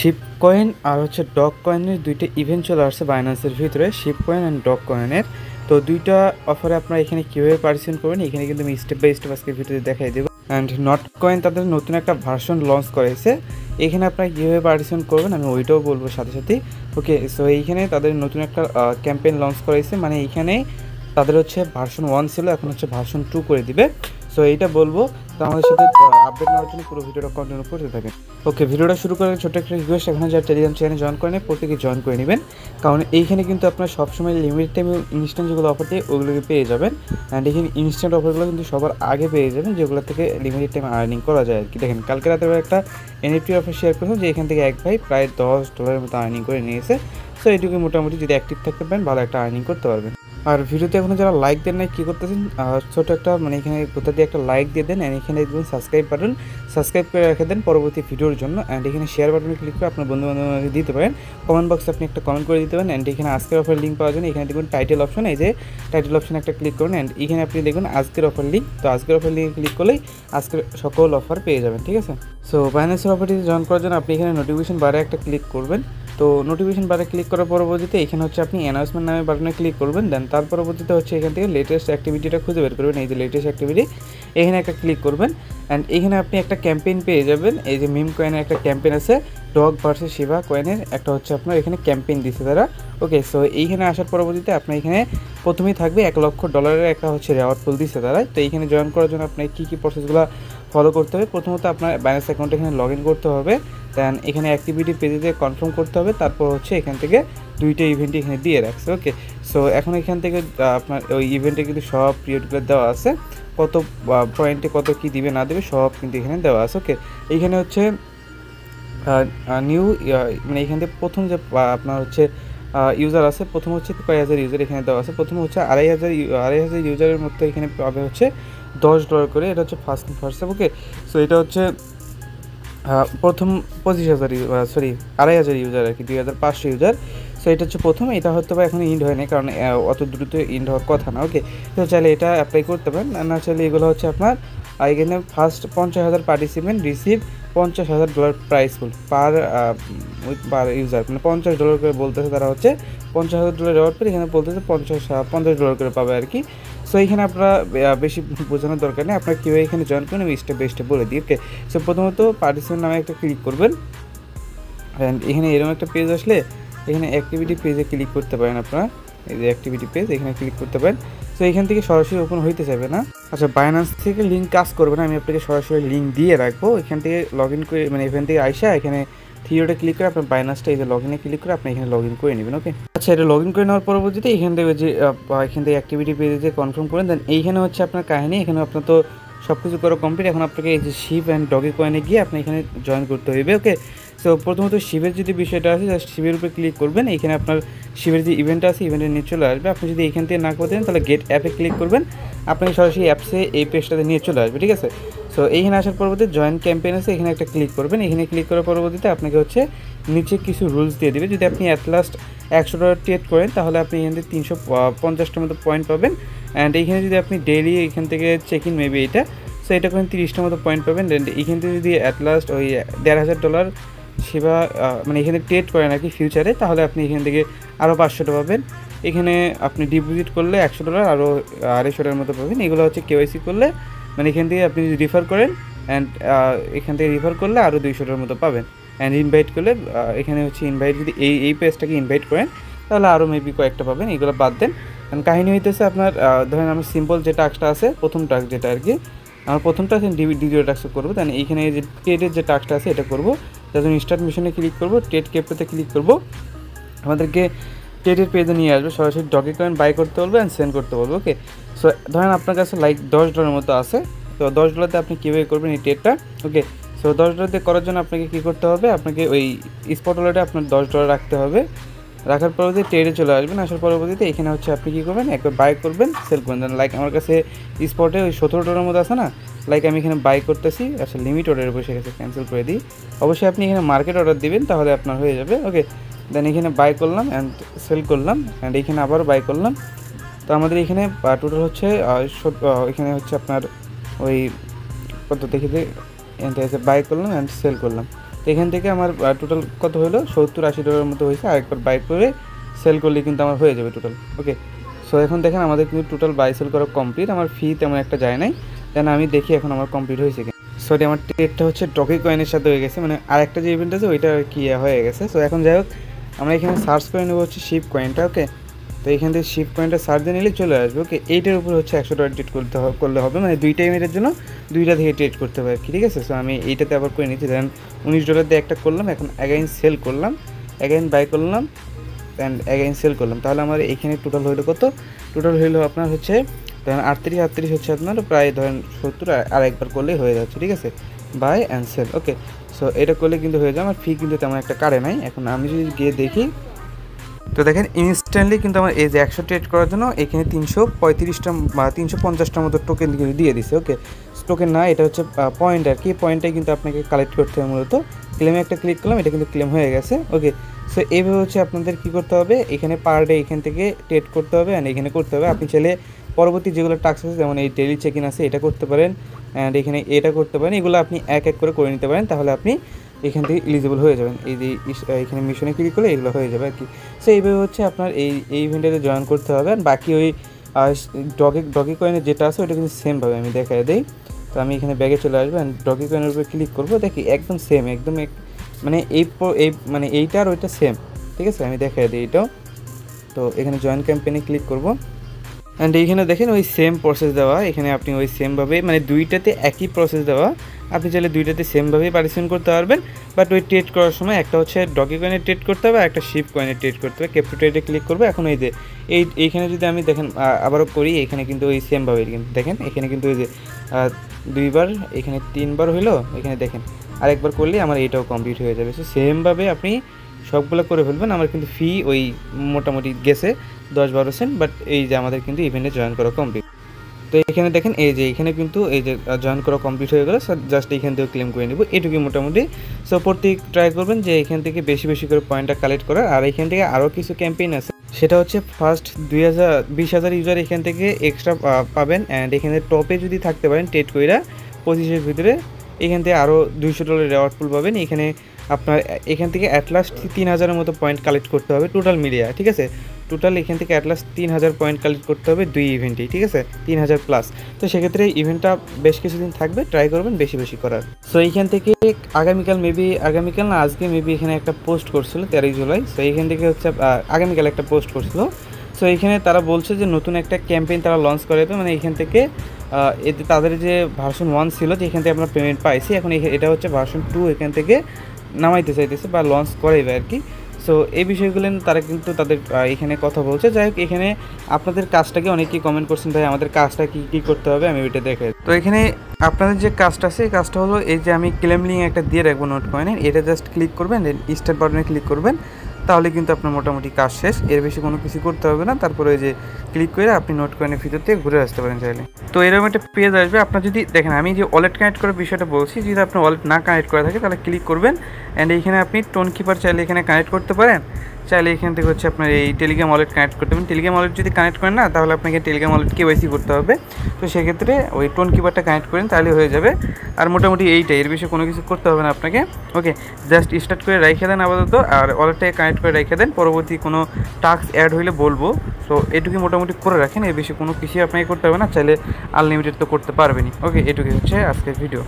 Sheep coin আর হচ্ছে dog কয়েনের দুইটা ইভেন্ট চলে আসছে বাইন্যান্সের ভিতরে, শিপ কয়েন অ্যান্ড ডগ কয়েনের। তো দুইটা অফারে আপনারা এখানে কীভাবে পার্টিসিপেট করবেন এখানে কিন্তু আমি স্টেপ বাই স্টেপ আজকে ভিডিওতে দেখাই দেবো। অ্যান্ড নট কয়েন তাদের নতুন একটা ভার্সন লঞ্চ করেছে, এখানে আপনারা কীভাবে পার্টিসিপেট করবেন আমি ওইটাও বলবো সাথে সাথে। ওকে, সো এইখানে তাদের নতুন একটা ক্যাম্পেইন লঞ্চ করেছে, মানে এইখানে তাদের হচ্ছে ভার্সন 1 ছিল, এখন হচ্ছে ভার্সন 2 করে দিবে। সো এইটা বলবো, তো আমাদের সাথে আপডেট নেওয়ার জন্য পুরো ভিডিওটা কন্টিনিউ করতে থাকেন। ওকে, ভিডিওটা শুরু করার ছোট্ট একটা রিকোয়েস্ট, এখন যারা টেলিগ্রাম চ্যানেল জয়েন করেন প্রত্যেকে জয়েন করে নেবেন, কারণ এইখানে কিন্তু আপনার সবসময় লিমিটেড টাইম এবং ইনস্ট্যান্ট যেগুলো অফার দিয়ে ওগুলোকে পেয়ে যাবেন। অ্যান্ড এখানে ইনস্ট্যান্ট অফারগুলো কিন্তু সবার আগে পেয়ে যাবেন, যেগুলো থেকে লিমিটেড টাইম আর্নিং করা যায় আর কি। দেখেন কালকে রাতে একটা এনএফটি অফার শেয়ার করলাম, যে এখান থেকে এক ভাই প্রায় $10 মতো আর্নিং করে নিয়েছে। সো এইটুকু মোটামুটি যদি অ্যাক্টিভ থাকতে পারেন ভালো একটা আর্নিং করতে পারবেন। আর ভিডিওতে এখনও যারা লাইক দেন নাই কী করতেছেন, ছোটো একটা মানে এখানে কোথা দিয়ে একটা লাইক দিয়ে দেন, অ্যান্ড এখানে দেখবেন সাবস্ক্রাইব বাটন, সাবস্ক্রাইব করে রেখে দেন পরবর্তী ভিডিওর জন্য। অ্যান্ড এখানে শেয়ার বাটনে ক্লিক করে আপনার বন্ধুবান্ধবকে দিতে পারেন, কমেন্ট বক্সে আপনি একটা কমেন্ট করে দিতে পারেন। অ্যান্ড এখানে আজকের অফার লিঙ্ক পাওয়ার জন্য এখানে দেখবেন টাইটেল অপশন, এই যে টাইটেল অপশন একটা ক্লিক করুন। অ্যান্ড এখানে আপনি দেখবেন আজকের অফার লিঙ্ক, তো আজকের অফার লিঙ্কে ক্লিক করলেই আজকের সকল অফার পেয়ে যাবেন, ঠিক আছে। সো বাইন্যান্সের অফারটিতে জয়েন করার জন্য আপনি এখানে নোটিফিকেশন বারে একটা ক্লিক করবেন। তো নোটিফিকেশন বারে ক্লিক করার পরবর্তীতে এখানে হচ্ছে আপনি অ্যানাউন্সমেন্ট নামে বাটনে ক্লিক করবেন, দেন তার পরবর্তীতে হচ্ছে এখান থেকে লেটেস্ট অ্যাক্টিভিটিটা খুঁজে বের করবেন, এই যে লেটেস্ট অ্যাক্টিভিটি এখানে একটা ক্লিক করবেন। অ্যান্ড এখানে আপনি একটা ক্যাম্পেইন পেয়ে যাবেন, এই যে মিম কয়েনের একটা ক্যাম্পেইন আছে, ডগ ভার্সেস শিবা কয়েনের একটা হচ্ছে আপনার এখানে ক্যাম্পেইন দিচ্ছে তারা। ওকে, সো এইখানে আসার পরবর্তীতে আপনার এখানে প্রথমেই থাকবে $1,00,000 একটা হচ্ছে রেওয়ার্ড পুল দিচ্ছে তারা। তো এইখানে জয়েন করার জন্য আপনার কী কী প্রসেসগুলো ফলো করতে হবে, প্রথমত আপনার বাইন্যান্স অ্যাকাউন্টে এখানে লগ ইন করতে হবে, দেন এখানে অ্যাক্টিভিটি পেজে কনফার্ম করতে হবে, তারপর হচ্ছে এখান থেকে দুইটা ইভেন্ট এখানে দিয়ে রাখছে। ওকে, সো এখন এখান থেকে আপনার ওই ইভেন্টে কিন্তু সব পিরিয়ডগুলো দেওয়া আছে, কত পয়েন্টে কত কী দিবে না দেবে সব কিন্তু এখানে দেওয়া আছে। ওকে, এইখানে হচ্ছে নিউ মানে এখান থেকে প্রথম যে আপনার হচ্ছে ইউজার আছে, প্রথম হচ্ছে কয় হাজার ইউজার এখানে দেওয়া আছে, প্রথমে হচ্ছে 2,500 ইউজারের মধ্যে এখানে পাবে হচ্ছে $10 করে, এটা হচ্ছে ফার্স্ট হোয়াটসঅ্যাপ। ওকে, সো এটা হচ্ছে প্রথম 25,000 সরি 2,500 ইউজার আর কি, 2,500 ইউজার। সো এটা হচ্ছে প্রথম, এটা হয়তো বা এখন ইন্ড হয় না, কারণ অত দ্রুত ইন্ড হওয়ার কথা না। ওকে, তো চাইলে এটা অ্যাপ্লাই করতে পারেন, না চাইলে এগুলো হচ্ছে আপনার এখানে ফার্স্ট 50,000 পার্টিসিপেন্ট রিসিভ $50,000 প্রাইস ফুল পার ইউজার, মানে $50 করে বলতেছে তারা, হচ্ছে $50,000 রেওয়ার্ড পেলে এখানে বলতেছে $50 করে পাবে আর কি। সো এখানে আপনারা বেশি বোঝানোর দরকার নেই, আপনারা কীভাবে এখানে জয়েন করেন আমি স্টেপ বাই স্টেপ বলে দিই। ওকে, সো প্রথমত পার্টিসিপেন্ট নামে একটা ক্লিক করবেন, অ্যান্ড এখানে এরকম একটা পেজ আসলে এখানে অ্যাক্টিভিটি পেজে ক্লিক করতে পারেন আপনারা, এই যে অ্যাক্টিভিটি পেজ এখানে ক্লিক করতে পারেন। সো এখান থেকে সরাসরি ওপেন হইতে যাবে না। আচ্ছা, বাইন্যান্স থেকে লিঙ্ক কাজ করবে না, আমি আপনাকে সরাসরি লিঙ্ক দিয়ে রাখবো, এখান থেকে লগ ইন করে মানে এখান থেকে আইসা এখানে থিওটা ক্লিক করে আপনার বাইন্যান্সটা এই যে লগ ইনে ক্লিক করে আপনি এখানে লগ ইন করে নেবেন। ওকে, আচ্ছা, এটা লগ ইন করে নেওয়ার পরবর্তীতে এখান থেকে যে এখান থেকে অ্যাক্টিভিটি পেজে কনফার্ম করেন, দেন এইখানে হচ্ছে আপনার কাহিনী, এখানে আপনার তো সব কিছু করা কমপ্লিট, এখন আপনাকে এই যে শিপ অ্যান্ড ডগি কয়েনে গিয়ে আপনি এখানে জয়েন করতে হইবে। ওকে, সো প্রথমত শিবের যদি বিষয়টা আছে জাস্ট শিবের উপরে ক্লিক করবেন, এখানে আপনার শিবের যে ইভেন্টটা আছে ইভেন্টের নিয়ে চলে আসবে। আপনি যদি এখান থেকে না করতে দেন তাহলে গেট অ্যাপে ক্লিক করবেন, আপনাকে সরাসরি অ্যাপসে এই পেজটাতে নিয়ে চলে আসবে, ঠিক আছে। সো এইখানে আসার পরবর্তীতে জয়েন ক্যাম্পেইন আছে, এখানে একটা ক্লিক করবেন, এখানে ক্লিক করার পরবর্তীতে আপনাকে হচ্ছে নিচে কিছু রুলস দিয়ে দেবে। যদি আপনি অ্যাট লাস্ট $100 ট্রেড করেন তাহলে আপনি এখান থেকে 350টার মতো পয়েন্ট পাবেন। অ্যান্ড এইখানে যদি আপনি ডেইলি এখান থেকে চেক ইন মেবি এটা, সো এটা করেন 30টার মতো পয়েন্ট পাবেন। দেন এখান থেকে যদি অ্যাট লাস্ট ওই $1,500 সেবা মানে এখানে ট্রেড করেন আর কি ফিউচারে, তাহলে আপনি এখান থেকে আরও 500টা পাবেন। এখানে আপনি ডিপোজিট করলে $100 আরও $250 মতো পাবেন। এগুলো হচ্ছে কেওয়াইসি করলে, মানে এখান থেকে আপনি যদি রেফার করেন অ্যান্ড এখান থেকে রেফার করলে আরও $200 মতো পাবেন। অ্যান্ড ইনভাইট করলে এখানে হচ্ছে ইনভাইট যদি এই পেজটাকে ইনভাইট করেন তাহলে আরও মেবি কয়েকটা পাবেন, এগুলো বাদ দেন। কারণ কাহিনী হইতেছে আপনার ধরেন আমার সিম্পল যে টাস্কটা আছে, প্রথম টাস্ক যেটা আর কি, আমার প্রথম টাস্ক দ্বিতীয় টাস্ক করবো, দেন এইখানে যে ট্রেডের যে টাস্কটা আছে এটা করবো, তার জন্য স্টার্ট মিশনে ক্লিক করবো, ট্রেড ক্যাপটাতে ক্লিক করবো, আমাদেরকে ট্রেডের পেজে নিয়ে আসবে, সরাসরি ডগি কয়েন বাই করতে বলবো অ্যান্ড সেন্ড করতে বলবো। ওকে, সো ধরেন আপনার কাছে লাইক $10 মতো আছে, তো $10 আপনি কীভাবে করবেন এই ট্রেডটা। ওকে, সো $10 করার জন্য আপনাকে কী করতে হবে, আপনাকে ওই স্পট ওয়ালেটে আপনার $10 রাখতে হবে, রাখার পরবর্তীতে ট্রেডে চলে আসবেন, আসার পরবর্তীতে এখানে হচ্ছে আপনি কী করবেন, একবার বাই করবেন সেল করবেন। লাইক আমার কাছে স্পটে ওই $17 মতো আছে না, লাইক আমি এখানে বাই করতেছি, আচ্ছা লিমিট অর্ডারে বসে গেছে, ক্যান্সেল করে দিই। অবশ্যই আপনি এখানে মার্কেট অর্ডার দিবেন, তাহলে আপনার হয়ে যাবে। ওকে, দেন এখানে বাই করলাম অ্যান্ড সেল করলাম, অ্যান্ড এখানে আবারও বাই করলাম। তো আমাদের এখানে টোটাল হচ্ছে এখানে হচ্ছে আপনার ওই কত দেখে এখান থেকে বাই করলাম অ্যান্ড সেল করলাম। তো এখান থেকে আমার টোটাল কত হলো, $70-80 মতো হয়েছে। আরেকবার বাই করে সেল করলে কিন্তু আমার হয়ে যাবে টোটাল। ওকে, সো এখন দেখেন আমাদের কিন্তু টোটাল বাই সেল করা কমপ্লিট, আমার ফি তেমন একটা যায় নাই। দেন আমি দেখি এখন আমার কমপ্লিট হয়েছে কি। সরি, আমার ট্রেডটা হচ্ছে ডগি কয়েনের সাথে হয়ে গেছে, মানে আরেকটা যে ইভেন্ট আছে ওইটা কি হয়ে গেছে। সো এখন যাই হোক, আমরা এখানে সার্চ করে নেবো হচ্ছে শিপ কয়েনটা। ওকে, তো এখান থেকে শিপ কয়েনটা সার্চ দিয়ে নিলে চলে আসবে। ওকে, এইটার উপর হচ্ছে $100 ট্রেড করলে হবে, মানে দুইটা ইভেন্টের জন্য দুইটা থেকে ট্রেড করতে হবে আর কি, ঠিক আছে। সো আমি এইটাতে আবার করে নিচ্ছি। দেন $19 দিয়ে একটা করলাম, এখন অ্যাগাইন সেল করলাম, অ্যাগাইন বাই করলাম, অ্যান্ড অ্যাগাইন সেল করলাম। তাহলে আমার এখানে টোটাল হইলো কত, টোটাল হইলো আপনার হচ্ছে ধরেন 38 হচ্ছে আপনার প্রায় ধরেন 70, আর একবার করলেই হয়ে যাচ্ছে, ঠিক আছে, buy and sell. Okay, so এটা করলে কিন্তু হয়ে যায়, আমার ফি কিন্তু তেমন একটা কাটে নাই। এখন আমি যদি গিয়ে দেখি, তো দেখেন ইনস্ট্যান্টলি কিন্তু আমার এই যে 100 ট্রেড করার জন্য এখানে 335টা বা 350টার মতো টোকেন দিয়ে দিছে। ওকে, টোকেন না, এটা হচ্ছে পয়েন্ট আর কি, পয়েন্টটাই কিন্তু আপনাকে কালেক্ট করতে হবে মূলত। ক্লেমে একটা ক্লিক করলাম, এটা কিন্তু ক্লেম হয়ে গেছে। ওকে, সো এইভাবে হচ্ছে আপনাদের কী করতে হবে, এখানে পার ডে এখান থেকে ট্রেড করতে হবে, অ্যান্ড এখানে করতে হবে। আপনি চাইলে পরবর্তী যেগুলো টাস্ক আছে, যেমন এই ডেইলি চেক ইন আছে, এটা করতে পারেন, অ্যান্ড এখানে এটা করতে পারেন, এগুলো আপনি এক এক করে নিতে পারেন। তাহলে আপনি এখান থেকে এলিজিবল হয়ে যাবেন, এই যে এখানে মিশনে ক্লিক করলে এগুলো হয়ে যাবে আর কি। সো এইভাবে হচ্ছে আপনার এই ইভেন্টে জয়েন করতে হবে। আর বাকি ওই ডগি কয়েনের যেটা আছে ওইটা কিন্তু সেমভাবে আমি দেখাই দিই। তো আমি এখানে ব্যাগে চলে আসবো, অ্যান্ড ডগি কয়েনের উপরে ক্লিক করবো, দেখি একদম সেম, একদম মানে মানে এইটা আর ওইটা সেম, ঠিক আছে। আমি দেখাই দিই এটাও। তো এখানে জয়েন ক্যাম্পেইনে ক্লিক করবো, অ্যান্ড এইখানে দেখেন ওই সেম প্রসেস দেওয়া, এখানে আপনি ওই সেমভাবে মানে দুইটাতে একই প্রসেস দেওয়া, আপনি চাইলে দুইটাতে সেমভাবেই পার্টিসিপেট করতে পারবেন। বাট ওই ট্রেড করার সময় একটা হচ্ছে ডগি কয়েনে ট্রেড করতে হবে, আর একটা শিপ কয়েনে ট্রেড করতে হবে। ক্রিপ্টো ট্রেডে ক্লিক করবে। এখন এই যে এইখানে যদি আমি দেখেন আবারও করি, এখানে কিন্তু ওই সেমভাবে কিন্তু দেখেন, এখানে কিন্তু ওই যে দুইবার, এখানে 3বার হইলো, এখানে দেখেন আরেকবার করলে আমার এইটাও কমপ্লিট হয়ে যাবে। সো সেমভাবে আপনি সবগুলো করে ফেলবেন। আমার কিন্তু ফি ওই মোটামুটি গেছে 10-12 সেন্ট, বাট এই যে আমাদের কিন্তু ইভেন্টে জয়েন করা কমপ্লিট। তো এখানে দেখেন এই যে এখানে কিন্তু এই যে জয়েন করা কমপ্লিট হয়ে গেলো, জাস্ট এখান থেকে ক্লেম করে নেব, এটুকুই মোটামুটি। সো প্রত্যেক ট্রাই করবেন যে এখান থেকে বেশি বেশি করে পয়েন্টটা কালেক্ট করার। আর এখান থেকে আরও কিছু ক্যাম্পেইন আছে, সেটা হচ্ছে ফার্স্ট 20,000 ইউজার এখান থেকে এক্সট্রা পাবেন, অ্যান্ড এখানে টপে যদি থাকতে পারেন ট্রেড কইরা 25-এর ভিতরে, এখান থেকে আরও $200 রেওয়ার্ড পুল পাবেন। এখানে আপনার এখান থেকে অ্যাটলাস্ট 3,000-এর মতো পয়েন্ট কালেক্ট করতে হবে টোটাল মিলিয়ে, ঠিক আছে। টোটাল এখান থেকে অ্যাটলাস্ট 3,000 পয়েন্ট কালেক্ট করতে হবে দুই ইভেন্টেই, ঠিক আছে, 3,000+। তো সেক্ষেত্রে ইভেন্টটা বেশ কিছুদিন থাকবে, ট্রাই করবেন বেশি বেশি করার। সো এইখান থেকে আগামীকাল না আজকে মেবি এখানে একটা পোস্ট করছিল 13 জুলাই। সো এইখান থেকে হচ্ছে আগামীকাল একটা পোস্ট করছিল। সো এইখানে তারা বলছে যে নতুন একটা ক্যাম্পেইন তারা লঞ্চ করে দেবে, মানে এখান থেকে এতে তাদের যে ভার্সন 1 ছিল, যে এখান থেকে আমরা পেমেন্ট পাইছি, এখন এটা হচ্ছে ভার্সন 2 এখান থেকে নামাইতে চাইতেছে বা লঞ্চ করাইবে আর কি। সো এই বিষয়গুলো তারা কিন্তু তাদের এখানে কথা বলছে। যাই হোক, এখানে আপনাদের কাজটাকে অনেকেই কমেন্ট করছেন, ভাই আমাদের কাজটা কী করতে হবে, আমি ওইটা দেখাই। তো এখানে আপনাদের যে কাজটা আছে, এই কাজটা হলো এই যে আমি ক্লেম লিঙ্ক একটা দিয়ে রাখবো নোট কয়েনের, এটা জাস্ট ক্লিক করবেন, দেন স্টার্ট বাটনে ক্লিক করবেন, তাহলে কিন্তু আপনার মোটামুটি কাজ শেষ। এর বেশি কোনো কিছু করতে হবে না। তারপরে ওই যে ক্লিক করে আপনি নোট কয়েনের ভিতর থেকে ঘুরে আসতে পারেন চাইলে। তো এরকম একটা পেজ আসবে। আপনার যদি দেখেন আমি যে ওয়ালেট কানেক্ট করার বিষয়টা বলছি, যদি আপনার ওয়ালেট না কানেক্ট করা থাকে তাহলে ক্লিক করবেন, অ্যান্ড এইখানে আপনি টোন কিপার চাইলে এখানে কানেক্ট করতে পারেন, চাইলে এখান থেকে হচ্ছে আপনার এই টেলিগ্রাম ওয়ালেট কানেক্ট করতে পারেন। টেলিগ্রাম ওয়ালেট যদি কানেক্ট করেন না, তাহলে আপনাকে টেলিগ্রাম ওয়ালেট কেওয়াইসি করতে হবে। তো সেক্ষেত্রে ওই টোন কিপারটা কানেক্ট করেন, তাহলে হয়ে যাবে। আর মোটামুটি এইটাই, এর বেশি কোনো কিছু করতে হবে না আপনাকে। ওকে, জাস্ট স্টার্ট করে রেখে দেন আপাতত, আর ওয়ালেটটাকে কানেক্ট করে রেখে দেন, পরবর্তী কোনো টাস্ক অ্যাড হইলে বলবো। সো এটুকুই মোটামুটি করে রাখেন, এর বেশি কোনো কিছুই আপনাকে করতে হবে না, চাইলে আনলিমিটেড তো করতে পারবেনই। ওকে, এটুকুই হচ্ছে আজকের ভিডিও।